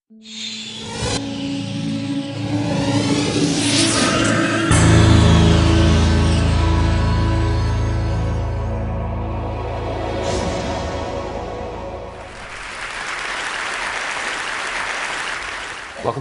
Welcome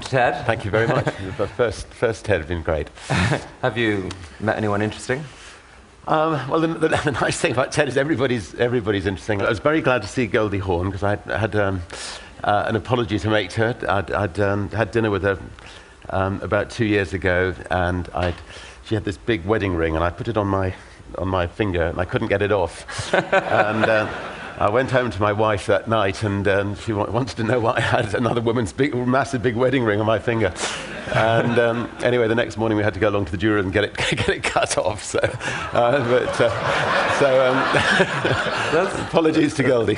to TED. Thank you very much. The first TED has been great. Have you met anyone interesting? Well, the nice thing about TED is everybody's interesting. I was very glad to see Goldie Hawn because I had an apology to make to her. I'd had dinner with her about 2 years ago, and she had this big wedding ring, and I put it on my finger, and I couldn't get it off. And I went home to my wife that night, and she wanted to know why I had another woman's massive big wedding ring on my finger. And anyway, the next morning we had to go along to the jeweler and get it cut off. So, apologies to Goldie.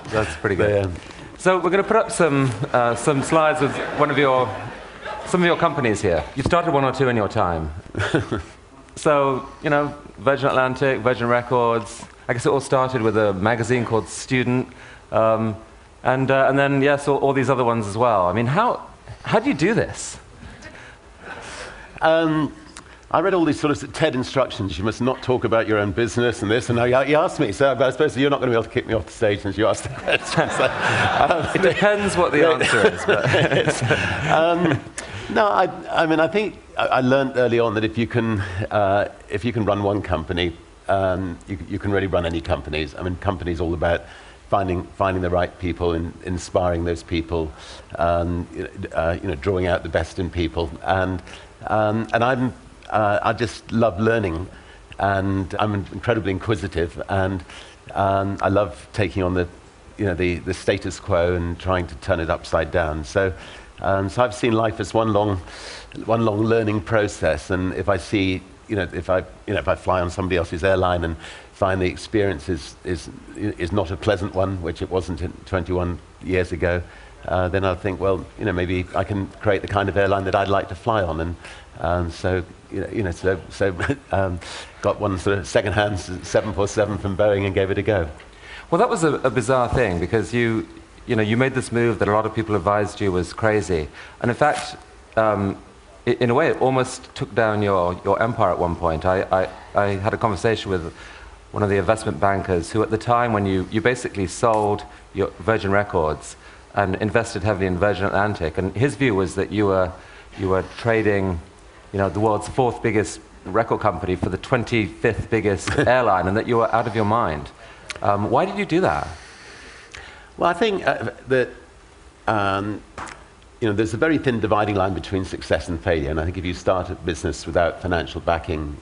That's pretty good. So we're going to put up some slides with some of your companies here. You've started one or two in your time. So, Virgin Atlantic, Virgin Records. I guess it all started with a magazine called Student, and then yes, all these other ones as well. I mean, how do you do this? I read all these sort of TED instructions. You must not talk about your own business and this, and he asked me, so I suppose you're not going to be able to kick me off the stage since you asked the question. So, it depends what the answer is. But no, I think I learned early on that if you can run one company, you can really run any companies. I mean, companies all about finding the right people and inspiring those people, drawing out the best in people, and I just love learning, and I'm incredibly inquisitive, and I love taking on the status quo and trying to turn it upside down. So I've seen life as one long learning process, and if I see if I fly on somebody else's airline and find the experience is not a pleasant one, which it wasn't 21 years ago, then I'll think, well, maybe I can create the kind of airline that I'd like to fly on, and so got one sort of second-hand 747 from Boeing and gave it a go. Well, that was a bizarre thing because you made this move that a lot of people advised you was crazy, and in fact. In a way, it almost took down your empire at one point. I had a conversation with one of the investment bankers who, at the time when you basically sold your Virgin Records and invested heavily in Virgin Atlantic, and his view was that you were trading, the world's fourth biggest record company for the 25th biggest airline, and that you were out of your mind. Why did you do that? Well, I think that. There's a very thin dividing line between success and failure, and I think if you start a business without financial backing,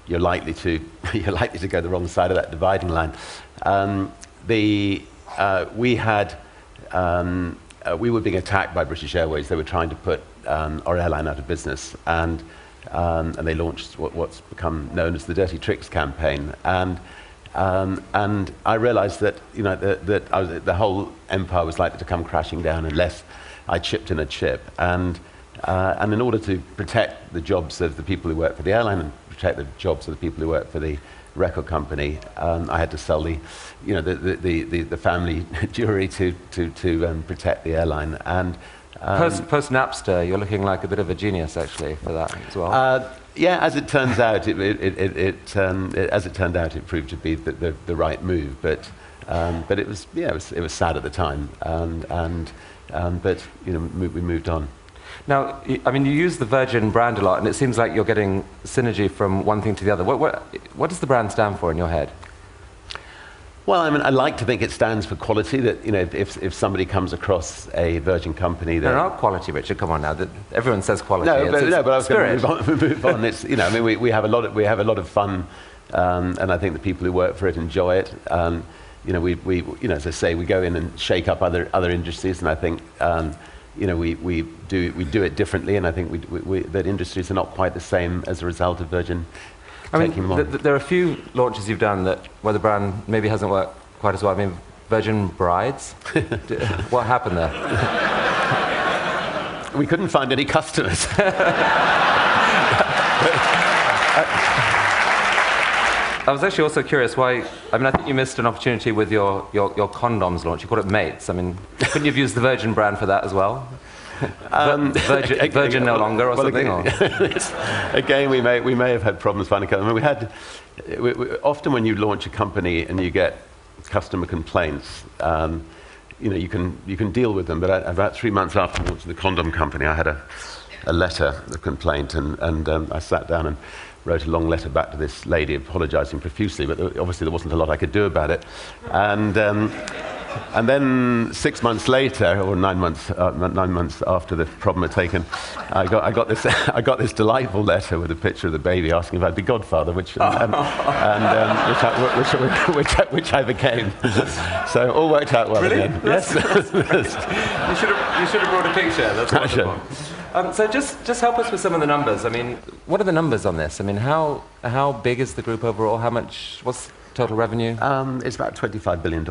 you're likely to go the wrong side of that dividing line. We were being attacked by British Airways. They were trying to put our airline out of business, and they launched what's become known as the Dirty Tricks campaign. And I realised that the whole empire was likely to come crashing down unless I chipped in a chip, and in order to protect the jobs of the people who work for the airline and protect the jobs of the people who work for the record company, I had to sell the family jewelry to protect the airline. And post Napster, you're looking like a bit of a genius actually for that as well. Yeah, as it turns out, it proved to be the right move, but it was sad at the time, but we moved on. Now, I mean, you use the Virgin brand a lot, and it seems like you're getting synergy from one thing to the other. What does the brand stand for in your head? Well, I mean, I like to think it stands for quality. That if somebody comes across a Virgin company, that not quality, Richard. Come on now, everyone says quality. But I was going to move on. It's we have a lot of fun, and I think the people who work for it enjoy it. We as I say, we go in and shake up other industries, and I think we do it differently, and I think that industries are not quite the same as a result of Virgin. There are a few launches you've done where the brand maybe hasn't worked quite as well. I mean, Virgin Brides. What happened there? We couldn't find any customers. I was actually also curious why. I mean, I think you missed an opportunity with your condoms launch. You called it Mates. I mean, couldn't you have used the Virgin brand for that as well? Virgin no longer, or something. Again, we may have had problems finding. I mean, often when you launch a company and you get customer complaints, you can deal with them. But about 3 months after launching the condom company, I had a letter of complaint, and I sat down and wrote a long letter back to this lady apologising profusely, but obviously there wasn't a lot I could do about it. And then 6 months later, or 9 months after the problem had taken, I got this delightful letter with a picture of the baby asking if I'd be godfather, which I became. So all worked out well. Really? Again. Yes. You should have brought a picture. That's wonderful. So just help us with some of the numbers. I mean, what are the numbers on this? I mean, how big is the group overall? What's total revenue? It's about $25 billion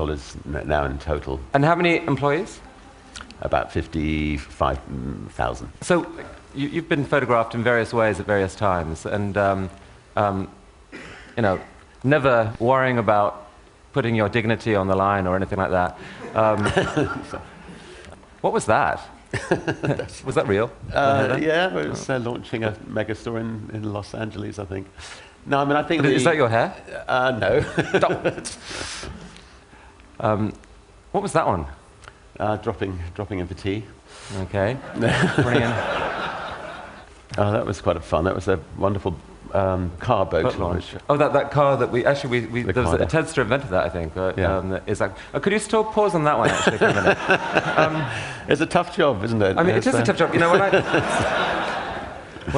now in total. And how many employees? About 55,000. So you've been photographed in various ways at various times, and never worrying about putting your dignity on the line or anything like that. What was that? Was that real? Yeah, it was launching a megastore in Los Angeles, I think. No, I mean, I think... Is that your hair? No. What was that one? Dropping in for tea. Okay. Brilliant. That was quite fun. That was a wonderful car boat launch. Oh, that car that there was a Tedster invented that, I think. Could you still pause on that one, actually, for a minute? It's a tough job, isn't it? I mean, it is a tough job. You know, when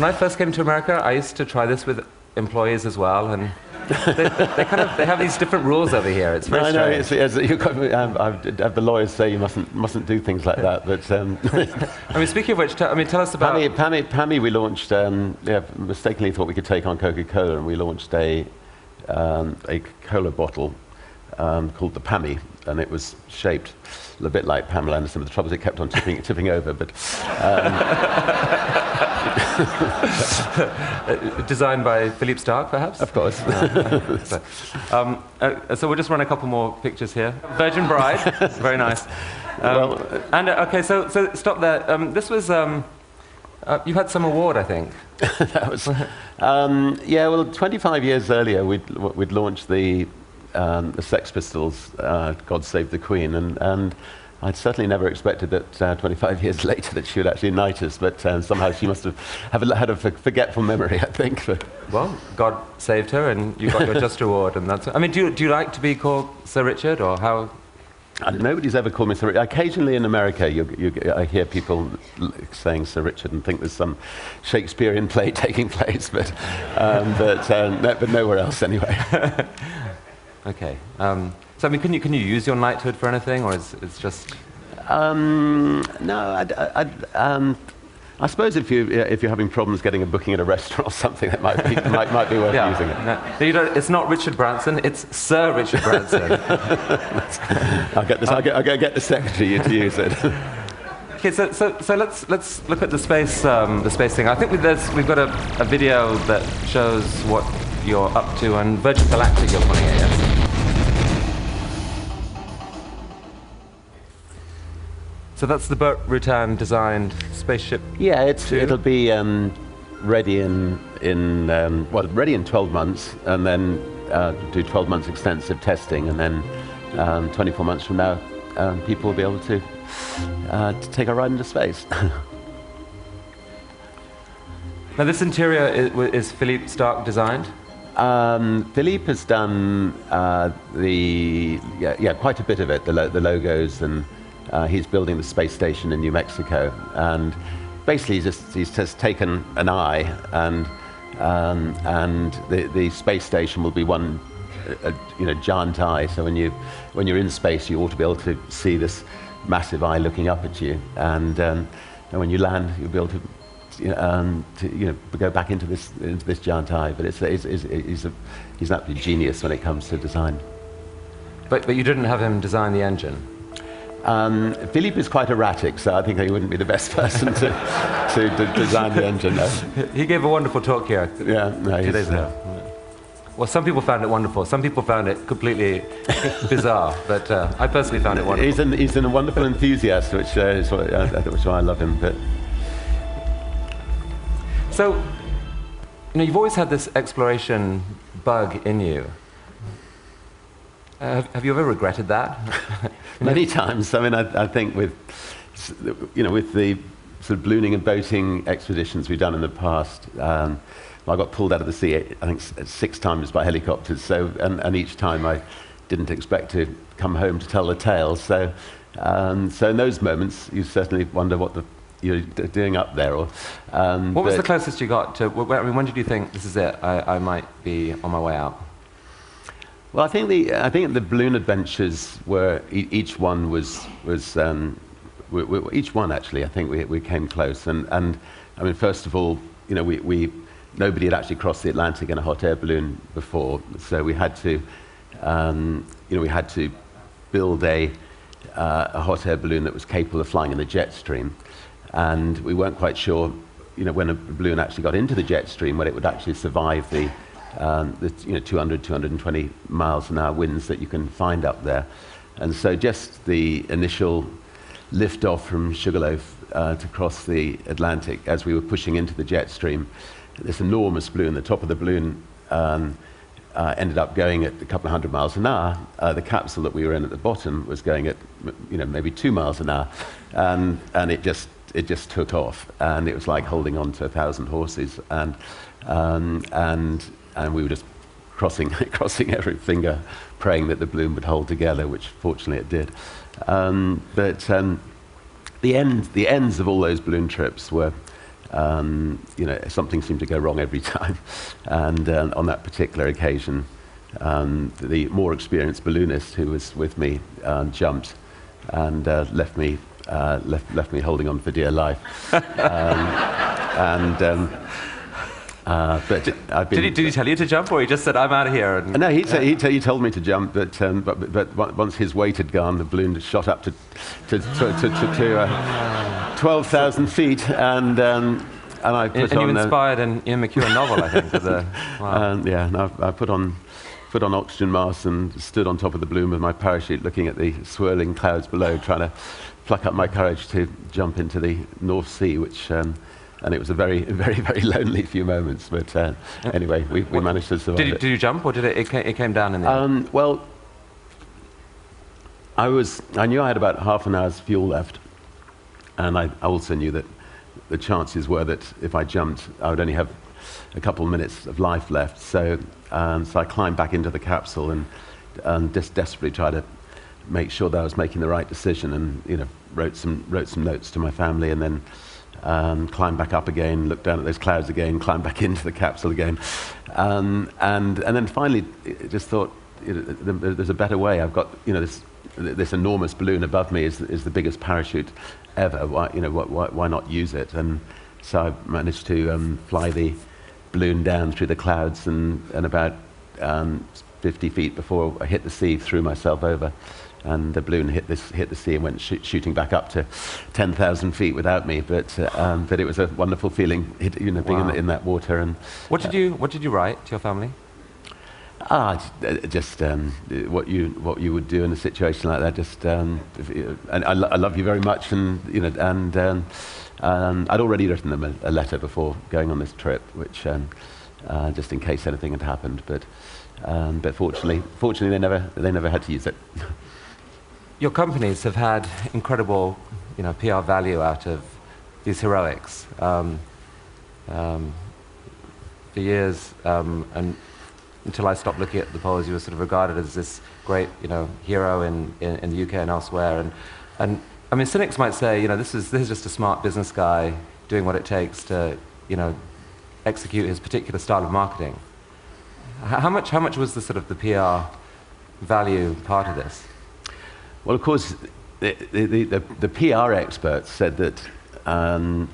I first came to America, I used to try this with employees as well, and they have these different rules over here. It's very strange. I have the lawyers say you mustn't do things like that. But I mean, speaking of which, tell us about Pammy. We launched. Mistakenly thought we could take on Coca-Cola, and we launched a cola bottle called the Pammy, and it was shaped a bit like Pamela Anderson. But the trouble is, it kept on tipping over. But designed by Philippe Starck, perhaps? Of course. So we'll just run a couple more pictures here. Virgin Bride, very nice. So stop there. This was, you had some award, I think. That was, 25 years earlier, we'd launched the Sex Pistols, God Save the Queen, and I'd certainly never expected that 25 years later that she would actually knight us, but somehow she must have had a forgetful memory, I think. But. Well, God saved her, and you got your just reward, and that's. I mean, do you like to be called Sir Richard, or how? Nobody's ever called me Sir Richard. Occasionally in America, I hear people saying Sir Richard and think there's some Shakespearean play taking place, but nowhere else anyway. Okay. So I mean, can you use your knighthood for anything, or is it's just? No, I suppose if you're having problems getting a booking at a restaurant or something, that might be worth using it. No, it's not Richard Branson; it's Sir Richard Branson. I'll get the secretary to use it. Okay, so let's look at the space thing. I think we've got a video that shows what you're up to, and Virgin Galactic you're calling it, yes? So that's the Burt Rutan designed spaceship. Yeah, it'll be ready ready in 12 months, and then do 12 months extensive testing, and then 24 months from now, people will be able to take a ride into space. Now, this interior is Philippe Starck designed. Philippe has done quite a bit of it, the logos, and he's building the space station in New Mexico, and basically he's just taken an eye, and the space station will be one giant eye. So when you're in space, you ought to be able to see this massive eye looking up at you, and when you land, you'll be able to go back into this giant eye. But he's an absolute genius when it comes to design. But you didn't have him design the engine. Philippe is quite erratic, so I think he wouldn't be the best person to design the engine. No. He gave a wonderful talk here. Yeah, no, 2 days ago. Well, some people found it wonderful. Some people found it completely bizarre. But I personally found it wonderful. He's a wonderful enthusiast, which is why I love him. But so, you've always had this exploration bug in you. Have you ever regretted that? Many times. I mean, I think with the sort of ballooning and boating expeditions we've done in the past, I got pulled out of the sea, I think 6 times by helicopters. So, and each time I didn't expect to come home to tell the tale. So, so in those moments, you certainly wonder what you're doing up there. Or what was the closest you got to? I mean, when did you think this is it? I might be on my way out. Well, I think the balloon adventures were each one was each one actually. I think we came close, and I mean, first of all, nobody had actually crossed the Atlantic in a hot air balloon before, so we had to build a hot air balloon that was capable of flying in the jet stream, and we weren't quite sure, when a balloon actually got into the jet stream, whether it would actually survive the 200, 220 miles an hour winds that you can find up there. And so just the initial lift off from Sugarloaf to cross the Atlantic, as we were pushing into the jet stream, this enormous balloon, the top of the balloon ended up going at a couple of 100 miles an hour. The capsule that we were in at the bottom was going at maybe 2 miles an hour, and it just took off, and it was like holding on to 1,000 horses, and we were just crossing every finger, praying that the balloon would hold together, which fortunately it did. But the ends of all those balloon trips were, something seemed to go wrong every time. And on that particular occasion, the more experienced balloonist who was with me jumped and left me holding on for dear life. But I've been. Did he tell you to jump, or he just said, "I'm out of here"? No, he told me to jump, but once his weight had gone, the balloon had shot up to 12,000 feet, and I put on. And you inspired an Ian McEwan novel, I think. Wow. And I put on oxygen masks and stood on top of the balloon with my parachute, looking at the swirling clouds below, trying to pluck up my courage to jump into the North Sea, which. And it was a very, very, very lonely few moments. But anyway, we managed to survive. Did you jump, or did it came down in the end? Well, I knew I had about half an hour's fuel left, and I also knew that the chances were that if I jumped, I would only have a couple of minutes of life left. So I climbed back into the capsule and just desperately tried to make sure that I was making the right decision, and wrote some notes to my family, and then. Climbed back up again, looked down at those clouds again, climbed back into the capsule again, and then finally just thought, there's a better way. I've got this enormous balloon above me is the biggest parachute ever. Why not use it? And so I managed to fly the balloon down through the clouds, and about 50 feet before I hit the sea, threw myself over. And the balloon hit the sea and went shooting back up to 10,000 feet without me. But it was a wonderful feeling, being in that water. And what did you write to your family? Just what you would do in a situation like that. Just and I love you very much, and I'd already written them a letter before going on this trip, which just in case anything had happened. But fortunately they never had to use it. Your companies have had incredible, PR value out of these heroics for years, and until I stopped looking at the polls, you were sort of regarded as this great, hero in the UK and elsewhere. And I mean, cynics might say, this is just a smart business guy doing what it takes to, execute his particular style of marketing. How much was the sort of the PR value part of this? Well, of course, the PR experts said that as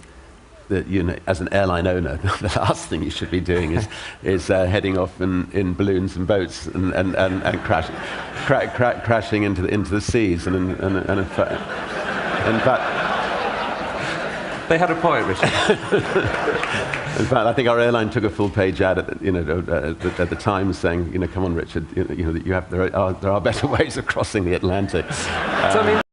an airline owner, the last thing you should be doing is heading off in balloons and boats and crashing into the seas. And in fact, They had a point, Richard. In fact, I think our airline took a full-page ad at the Times saying, come on, Richard, there are better ways of crossing the Atlantic. So, I mean,